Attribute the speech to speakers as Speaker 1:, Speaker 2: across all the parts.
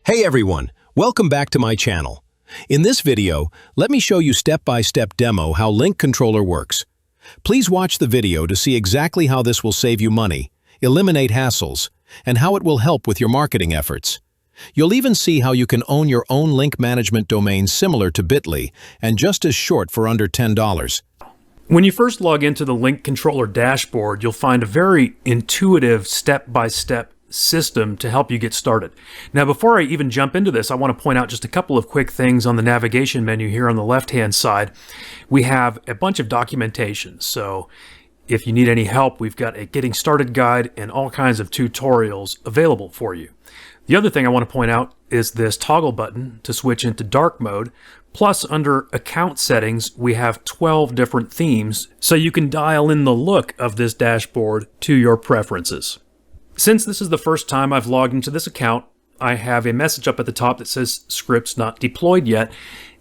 Speaker 1: Hey everyone, welcome back to my channel. In this video, let me show you step-by-step demo how Link Controller works. Please watch the video to see exactly how this will save you money, eliminate hassles, and how it will help with your marketing efforts. You'll even see how you can own your own link management domain similar to Bitly and just as short for under $10.
Speaker 2: When you first log into the Link Controller dashboard, you'll find a very intuitive step-by-step system to help you get started. Now, before I even jump into this, I want to point out just a couple of quick things on the navigation menu here on the left-hand side. We have a bunch of documentation, so if you need any help, we've got a getting started guide and all kinds of tutorials available for you. The other thing I want to point out is this toggle button to switch into dark mode. Plus, under account settings, we have 12 different themes, so you can dial in the look of this dashboard to your preferences. Since this is the first time I've logged into this account, I have a message up at the top that says scripts not deployed yet,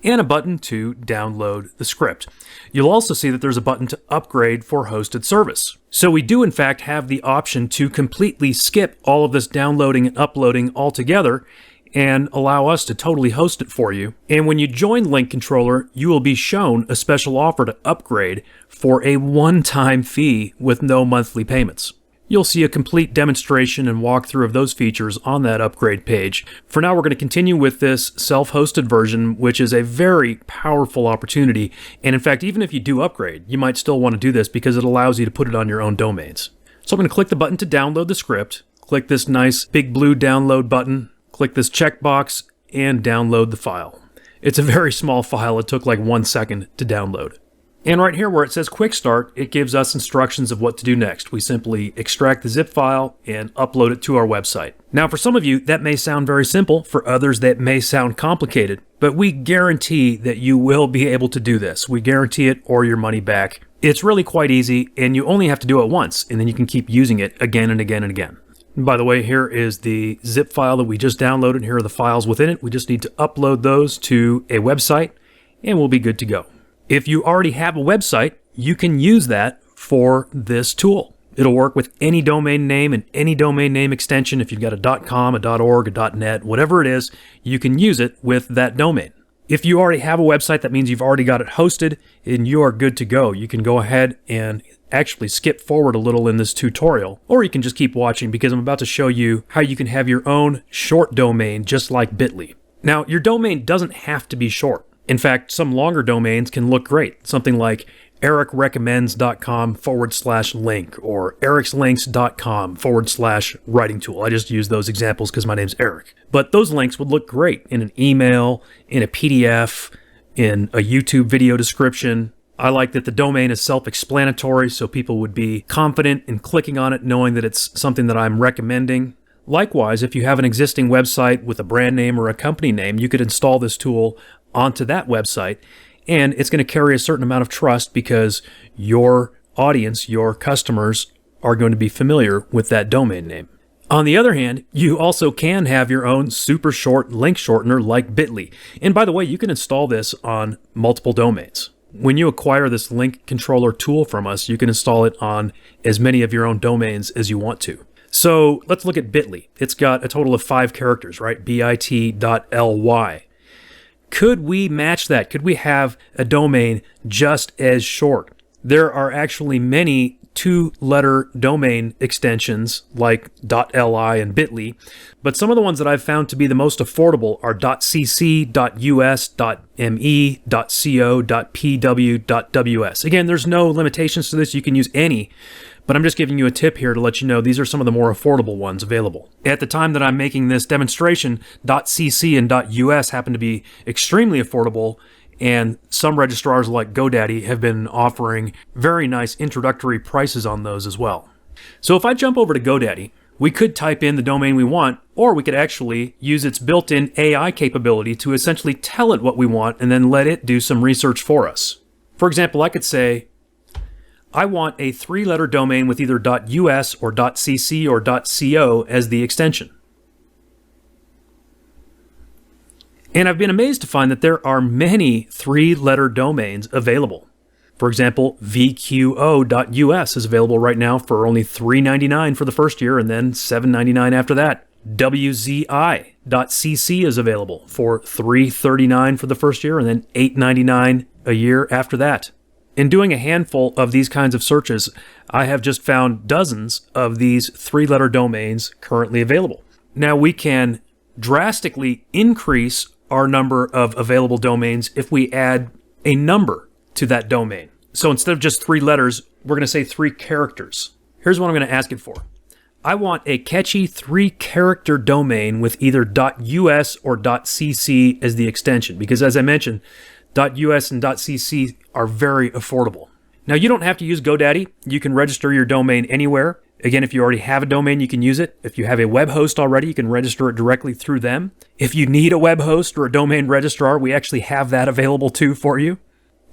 Speaker 2: and a button to download the script. You'll also see that there's a button to upgrade for hosted service. So we do in fact have the option to completely skip all of this downloading and uploading altogether and allow us to totally host it for you. And when you join Link Controller, you will be shown a special offer to upgrade for a one-time fee with no monthly payments. You'll see a complete demonstration and walkthrough of those features on that upgrade page. For now, we're going to continue with this self-hosted version, which is a very powerful opportunity. And in fact, even if you do upgrade, you might still want to do this because it allows you to put it on your own domains. So I'm going to click the button to download the script, click this nice big blue download button, click this checkbox, and download the file. It's a very small file. It took like 1 second to download. And right here where it says Quick Start, it gives us instructions of what to do next. We simply extract the zip file and upload it to our website. Now for some of you, that may sound very simple. For others, that may sound complicated. But we guarantee that you will be able to do this. We guarantee it or your money back. It's really quite easy, and you only have to do it once, and then you can keep using it again and again and again. And by the way, here is the zip file that we just downloaded. Here are the files within it. We just need to upload those to a website, and we'll be good to go. If you already have a website, you can use that for this tool. It'll work with any domain name and any domain name extension. If you've got a .com, a .org, a .net, whatever it is, you can use it with that domain. If you already have a website, that means you've already got it hosted and you are good to go. You can go ahead and actually skip forward a little in this tutorial, or you can just keep watching because I'm about to show you how you can have your own short domain just like Bitly. Now, your domain doesn't have to be short. In fact, some longer domains can look great. Something like ericrecommends.com/link or ericslinks.com/writing tool. I just use those examples because my name's Eric. But those links would look great in an email, in a PDF, in a YouTube video description. I like that the domain is self-explanatory, so people would be confident in clicking on it, knowing that it's something that I'm recommending. Likewise, if you have an existing website with a brand name or a company name, you could install this tool onto that website, and it's going to carry a certain amount of trust because your audience, your customers, are going to be familiar with that domain name. On the other hand, you also can have your own super short link shortener like Bitly. And by the way, you can install this on multiple domains. When you acquire this Link Controller tool from us, you can install it on as many of your own domains as you want to. So let's look at Bitly. It's got a total of 5 characters, right? bit.ly. Could we match that? Could we have a domain just as short? There are actually many 2-letter domain extensions like .li and Bitly, but some of the ones that I've found to be the most affordable are .cc, .us, .me, .co, .pw, .ws. Again, there's no limitations to this. You can use any, but I'm just giving you a tip here to let you know these are some of the more affordable ones available. At the time that I'm making this demonstration, .cc and .us happen to be extremely affordable, and some registrars like GoDaddy have been offering very nice introductory prices on those as well. So if I jump over to GoDaddy, we could type in the domain we want, or we could actually use its built-in AI capability to essentially tell it what we want and then let it do some research for us. For example, I could say, I want a 3-letter domain with either .us or .cc or .co as the extension. And I've been amazed to find that there are many 3-letter domains available. For example, vqo.us is available right now for only $3.99 for the first year and then $7.99 after that. WZI.cc is available for $3.39 for the first year and then $8.99 a year after that. In doing a handful of these kinds of searches, I have just found dozens of these 3-letter domains currently available. Now we can drastically increase our number of available domains if we add a number to that domain. So instead of just 3 letters, we're going to say 3 characters. Here's what I'm going to ask it for. I want a catchy 3-character domain with either .us or .cc as the extension, because as I mentioned, .us and .cc are very affordable. Now you don't have to use GoDaddy. You can register your domain anywhere. Again, if you already have a domain, you can use it. If you have a web host already, you can register it directly through them. If you need a web host or a domain registrar, we actually have that available too for you.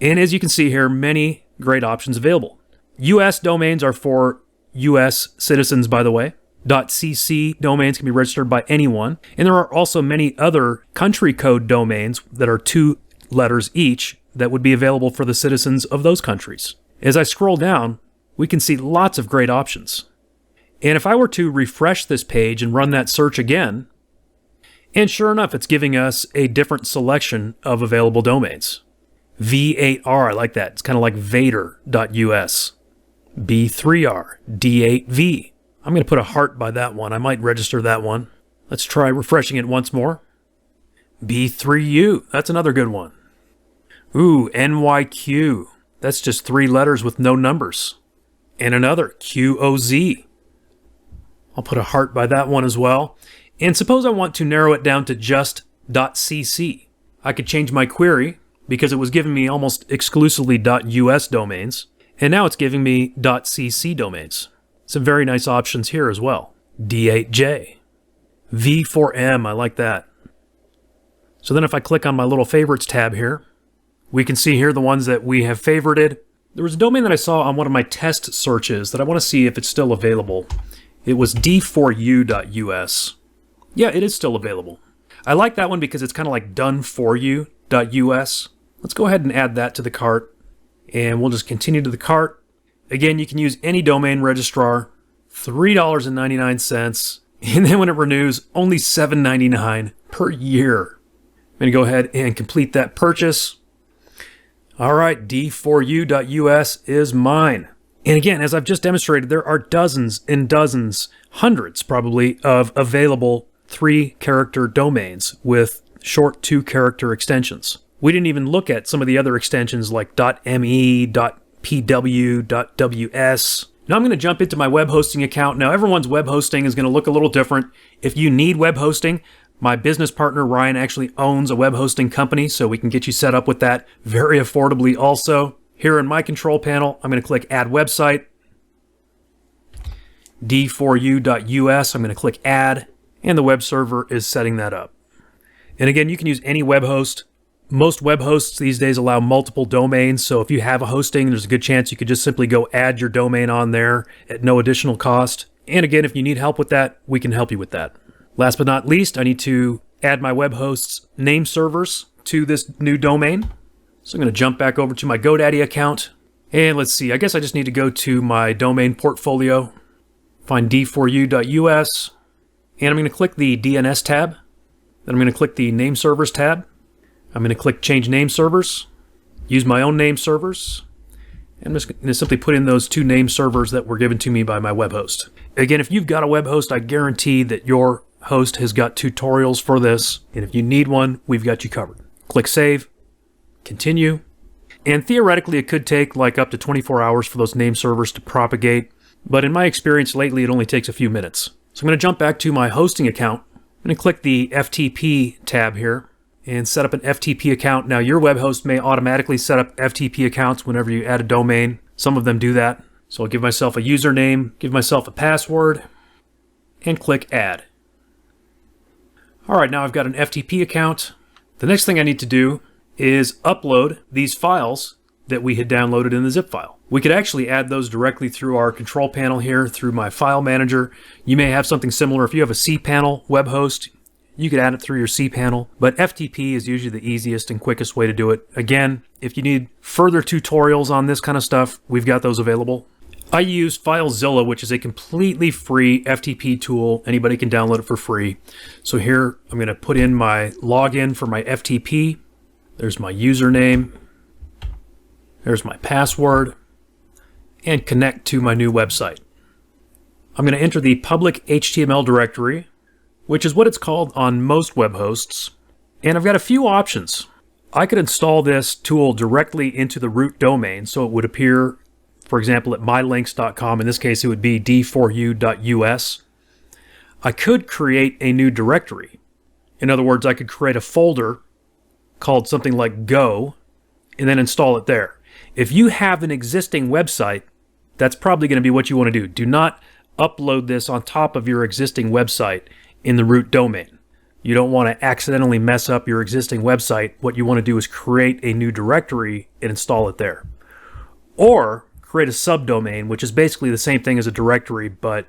Speaker 2: And as you can see here, many great options available. US domains are for US citizens, by the way. .cc domains can be registered by anyone. And there are also many other country code domains that are 2 letters each that would be available for the citizens of those countries. As I scroll down, we can see lots of great options. And if I were to refresh this page and run that search again, and sure enough, it's giving us a different selection of available domains. V8R, I like that. It's kind of like Vader.us. B3R, D8V. I'm going to put a heart by that one. I might register that one. Let's try refreshing it once more. B3U, that's another good one. Ooh, NYQ. That's just 3 letters with no numbers. And another, QOZ. I'll put a heart by that one as well. And suppose I want to narrow it down to just .cc. I could change my query because it was giving me almost exclusively .us domains. And now it's giving me .cc domains. Some very nice options here as well. D8J. V4M, I like that. So then if I click on my little favorites tab here, we can see here the ones that we have favorited. There was a domain that I saw on one of my test searches that I want to see if it's still available. It was d4u.us. Yeah, it is still available. I like that one because it's kind of like doneforyou.us. Let's go ahead and add that to the cart. And we'll just continue to the cart. Again, you can use any domain registrar, $3.99. And then when it renews, only $7.99 per year. I'm going to go ahead and complete that purchase. All right, d4u.us is mine. And again, as I've just demonstrated, there are dozens and dozens, hundreds probably, of available 3-character domains with short 2-character extensions. We didn't even look at some of the other extensions like .me, .pw, .ws. Now I'm going to jump into my web hosting account. Now everyone's web hosting is going to look a little different. If you need web hosting, my business partner Ryan actually owns a web hosting company, so we can get you set up with that very affordably also. Here in my control panel, I'm going to click Add Website. d4u.us, I'm going to click Add, and the web server is setting that up. And again, you can use any web host. Most web hosts these days allow multiple domains, so if you have a hosting, there's a good chance you could just simply go add your domain on there at no additional cost. And again, if you need help with that, we can help you with that. Last but not least, I need to add my web host's name servers to this new domain. So I'm going to jump back over to my GoDaddy account. And let's see, I guess I just need to go to my domain portfolio, find d4u.us, and I'm going to click the DNS tab. Then I'm going to click the name servers tab. I'm going to click change name servers, use my own name servers. I'm just going to simply put in those 2 name servers that were given to me by my web host. Again, if you've got a web host, I guarantee that your host has got tutorials for this. And if you need one, we've got you covered. Click save, continue. And theoretically, it could take like up to 24 hours for those name servers to propagate. But in my experience lately, it only takes a few minutes. So I'm going to jump back to my hosting account. I'm going to click the FTP tab here and set up an FTP account. Now, your web host may automatically set up FTP accounts whenever you add a domain. Some of them do that. So I'll give myself a username, give myself a password, and click Add. All right, now I've got an FTP account. The next thing I need to do is upload these files that we had downloaded in the zip file. We could actually add those directly through our control panel here through my file manager. You may have something similar. If you have a cPanel web host, you could add it through your cPanel, but FTP is usually the easiest and quickest way to do it. Again, if you need further tutorials on this kind of stuff, we've got those available. I use FileZilla, which is a completely free FTP tool. Anybody can download it for free. So here I'm going to put in my login for my FTP. There's my username. There's my password. And connect to my new website. I'm going to enter the public HTML directory, which is what it's called on most web hosts. And I've got a few options. I could install this tool directly into the root domain, so it would appear, for example, at mylinks.com. In this case, it would be d4u.us. I could create a new directory. In other words, I could create a folder called something like Go and then install it there. If you have an existing website, that's probably going to be what you want to do. Do not upload this on top of your existing website in the root domain. You don't want to accidentally mess up your existing website. What you want to do is create a new directory and install it there. Or create a subdomain, which is basically the same thing as a directory, but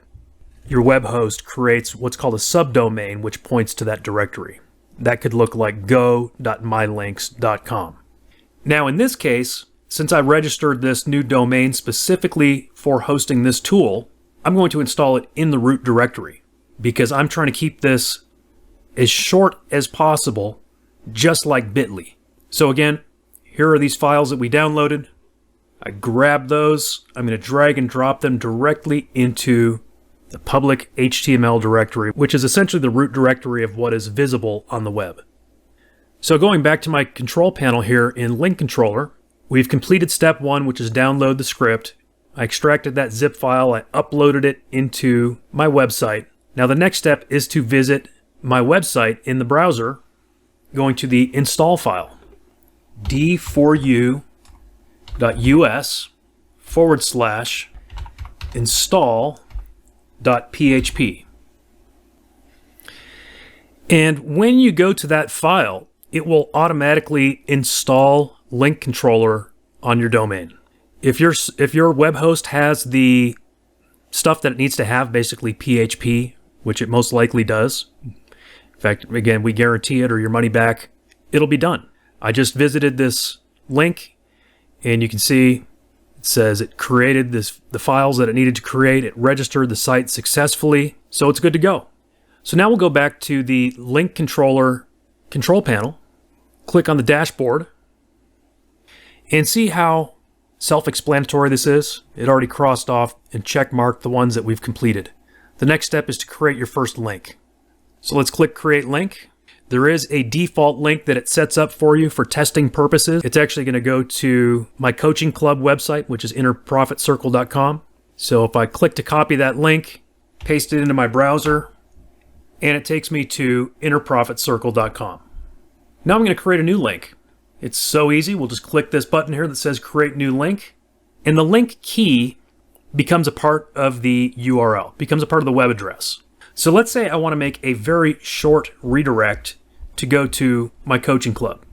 Speaker 2: your web host creates what's called a subdomain, which points to that directory. That could look like go.mylinks.com. Now, in this case, since I registered this new domain specifically for hosting this tool, I'm going to install it in the root directory because I'm trying to keep this as short as possible, just like Bitly. So again, here are these files that we downloaded. I grab those. I'm going to drag and drop them directly into the public HTML directory, which is essentially the root directory of what is visible on the web. So going back to my control panel here in Link Controller, we've completed step 1, which is download the script. I extracted that zip file, I uploaded it into my website. Now the next step is to visit my website in the browser, going to the install file, d4u.us/install.php. And when you go to that file, it will automatically install Link Controller on your domain. If your web host has the stuff that it needs to have, basically PHP, which it most likely does. In fact, again, we guarantee it or your money back, it'll be done. I just visited this link and you can see it says it created the files that it needed to create. It registered the site successfully, so it's good to go. So now we'll go back to the Link Controller control panel, click on the dashboard, and see how self-explanatory this is. It already crossed off and check marked the ones that we've completed. The next step is to create your first link. So let's click Create Link. There is a default link that it sets up for you for testing purposes. It's actually going to go to my coaching club website, which is innerprofitcircle.com. So if I click to copy that link, paste it into my browser, and it takes me to innerprofitcircle.com. Now I'm going to create a new link. It's so easy. We'll just click this button here that says Create New Link, and the link key becomes a part of the URL, becomes a part of the web address. So let's say I want to make a very short redirect to go to my coaching club.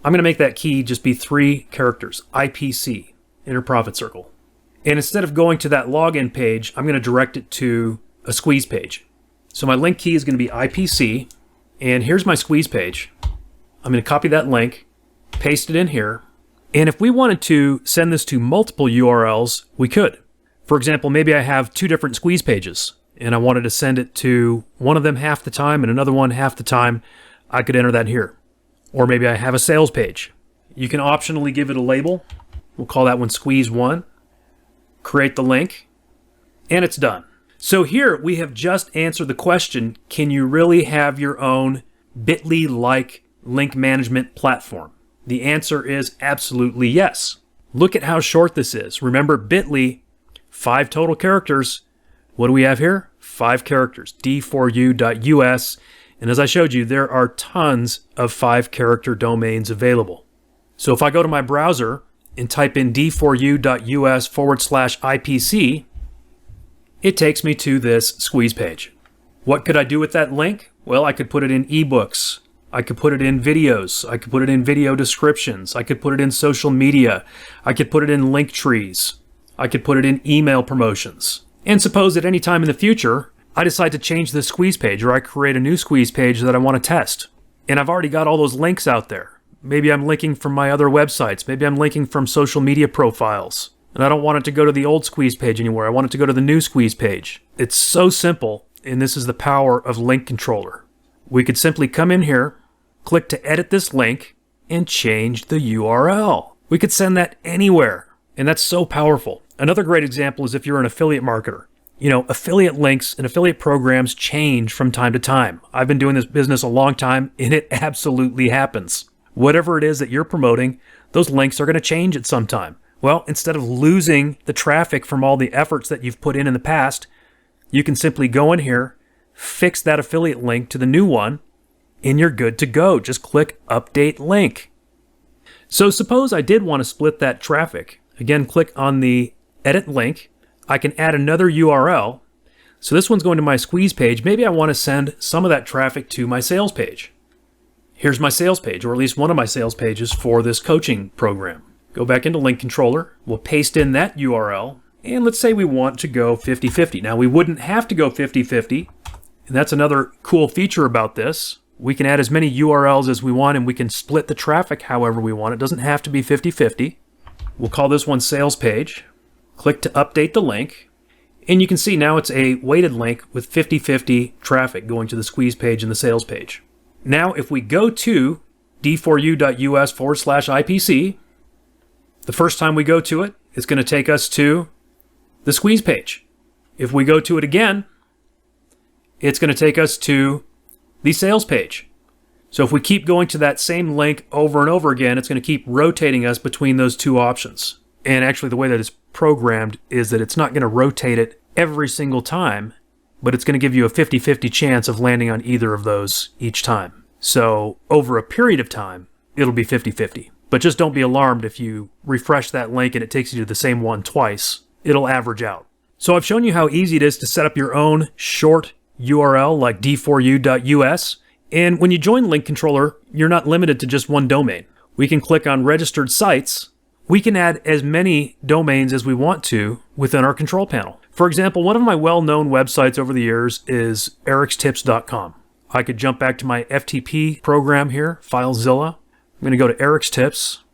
Speaker 2: I'm going to make that key just be 3 characters, IPC, Inner Profit Circle. And instead of going to that login page, I'm going to direct it to a squeeze page. So my link key is going to be IPC, and here's my squeeze page. I'm going to copy that link, paste it in here, and if we wanted to send this to multiple URLs, we could. For example, maybe I have 2 different squeeze pages, and I wanted to send it to one of them half the time and another one half the time. I could enter that here. Or maybe I have a sales page. You can optionally give it a label. We'll call that one Squeeze 1. Create the link, and it's done. So here we have just answered the question, can you really have your own Bitly-like link management platform? The answer is absolutely yes. Look at how short this is. Remember, Bitly, 5 total characters. What do we have here? 5 characters, d4u.us. And as I showed you, there are tons of 5-character domains available. So if I go to my browser and type in d4u.us/IPC, it takes me to this squeeze page. What could I do with that link? Well, I could put it in ebooks. I could put it in videos. I could put it in video descriptions. I could put it in social media. I could put it in link trees. I could put it in email promotions. And suppose at any time in the future, I decide to change this squeeze page, or I create a new squeeze page that I want to test. And I've already got all those links out there. Maybe I'm linking from my other websites. Maybe I'm linking from social media profiles. and I don't want it to go to the old squeeze page anymore. I want it to go to the new squeeze page. It's so simple, and this is the power of Link Controller. We could simply come in here, click to edit this link, and change the URL. We could send that anywhere, and that's so powerful. Another great example is if you're an affiliate marketer. You know, affiliate links and affiliate programs change from time to time. I've been doing this business a long time, and it absolutely happens. Whatever it is that you're promoting, those links are going to change at some time. Well, instead of losing the traffic from all the efforts that you've put in the past, you can simply go in here, fix that affiliate link to the new one, and you're good to go. Just click Update Link. So suppose I did want to split that traffic. Again, click on the Edit Link. I can add another URL. So this one's going to my squeeze page. Maybe I want to send some of that traffic to my sales page. Here's my sales page, or at least one of my sales pages for this coaching program. Go back into Link Controller. We'll paste in that URL. And let's say we want to go 50-50. Now, we wouldn't have to go 50-50. And that's another cool feature about this. We can add as many URLs as we want, and we can split the traffic however we want. It doesn't have to be 50-50. We'll call this one Sales Page. Click to update the link. And you can see now it's a weighted link with 50-50 traffic going to the squeeze page and the sales page. Now, if we go to d4u.us/IPC, the first time we go to it, it's going to take us to the squeeze page. If we go to it again, it's going to take us to the sales page. So if we keep going to that same link over and over again, it's going to keep rotating us between those two options. And actually the way that it's programmed is that it's not going to rotate it every single time, but it's going to give you a 50-50 chance of landing on either of those each time. So over a period of time, it'll be 50-50. But just don't be alarmed if you refresh that link and it takes you to the same one twice. It'll average out. So I've shown you how easy it is to set up your own short URL like d4u.us. And when you join Link Controller, you're not limited to just one domain. We can click on Registered Sites. We can add as many domains as we want to within our control panel. For example, one of my well-known websites over the years is ericstips.com. I could jump back to my FTP program here, FileZilla. I'm going to go to Eric's Tips.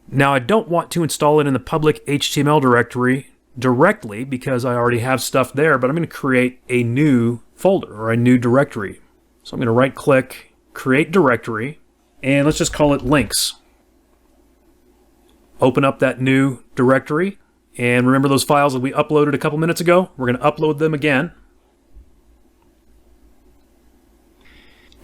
Speaker 2: Now, I don't want to install it in the public HTML directory directly because I already have stuff there, but I'm going to create a new folder or a new directory. So I'm going to right-click, Create Directory, and let's just call it Links. Open up that new directory, and remember those files that we uploaded a couple minutes ago? We're going to upload them again.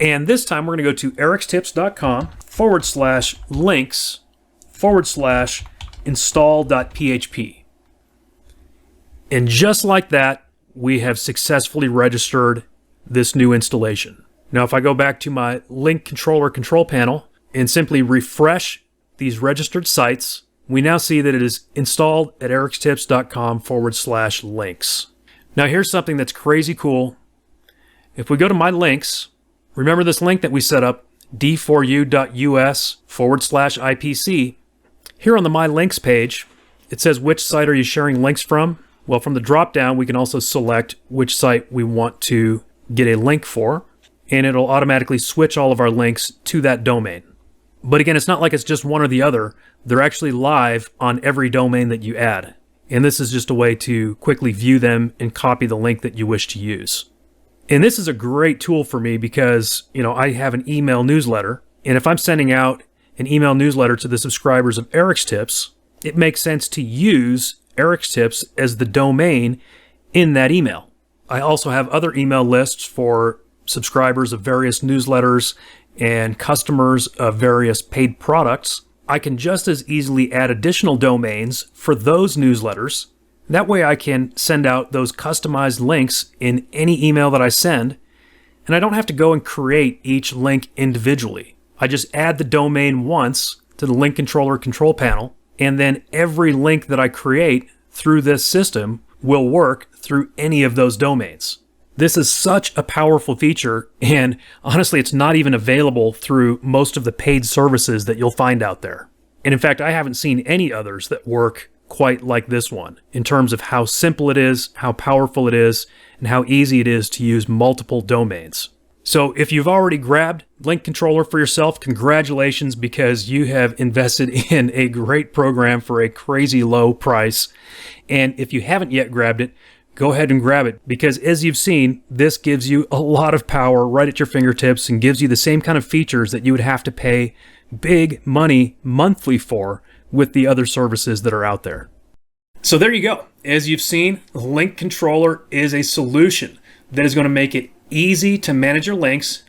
Speaker 2: And this time we're going to go to ericstips.com/links/install.php. And just like that, we have successfully registered this new installation. Now, if I go back to my Link Controller control panel and simply refresh these registered sites, we now see that it is installed at ericstips.com/links. Now, here's something that's crazy cool. If we go to my links, remember this link that we set up, d4u.us/IPC. Here on the My Links page, it says which site are you sharing links from? Well, from the drop-down, we can also select which site we want to get a link for, and it'll automatically switch all of our links to that domain. But again, it's not like it's just one or the other. They're actually live on every domain that you add. And this is just a way to quickly view them and copy the link that you wish to use. And this is a great tool for me because, I have an email newsletter. And if I'm sending out an email newsletter to the subscribers of Eric's Tips, it makes sense to use Eric's Tips as the domain in that email. I also have other email lists for subscribers of various newsletters and customers of various paid products. I can just as easily add additional domains for those newsletters. That way I can send out those customized links in any email that I send, and I don't have to go and create each link individually. I just add the domain once to the Link Controller control panel, and then every link that I create through this system will work through any of those domains. This is such a powerful feature, and honestly, it's not even available through most of the paid services that you'll find out there. And in fact, I haven't seen any others that work quite like this one in terms of how simple it is, how powerful it is, and how easy it is to use multiple domains. So if you've already grabbed Link Controller for yourself, congratulations, because you have invested in a great program for a crazy low price. And if you haven't yet grabbed it, go ahead and grab it, because as you've seen, this gives you a lot of power right at your fingertips and gives you the same kind of features that you would have to pay big money monthly for with the other services that are out there. So there you go. As you've seen, Link Controller is a solution that is going to make it easy to manage your links.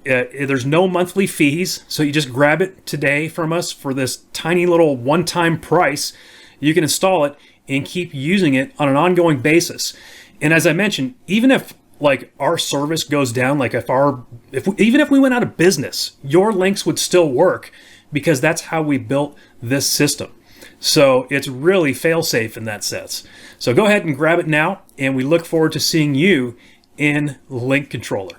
Speaker 2: There's no monthly fees, so you just grab it today from us for this tiny little one-time price. You can install it and keep using it on an ongoing basis. And as I mentioned, even if like our service goes down, like even if we went out of business, your links would still work, because that's how we built this system. So it's really fail-safe in that sense. So go ahead and grab it now, and we look forward to seeing you in Link Controller.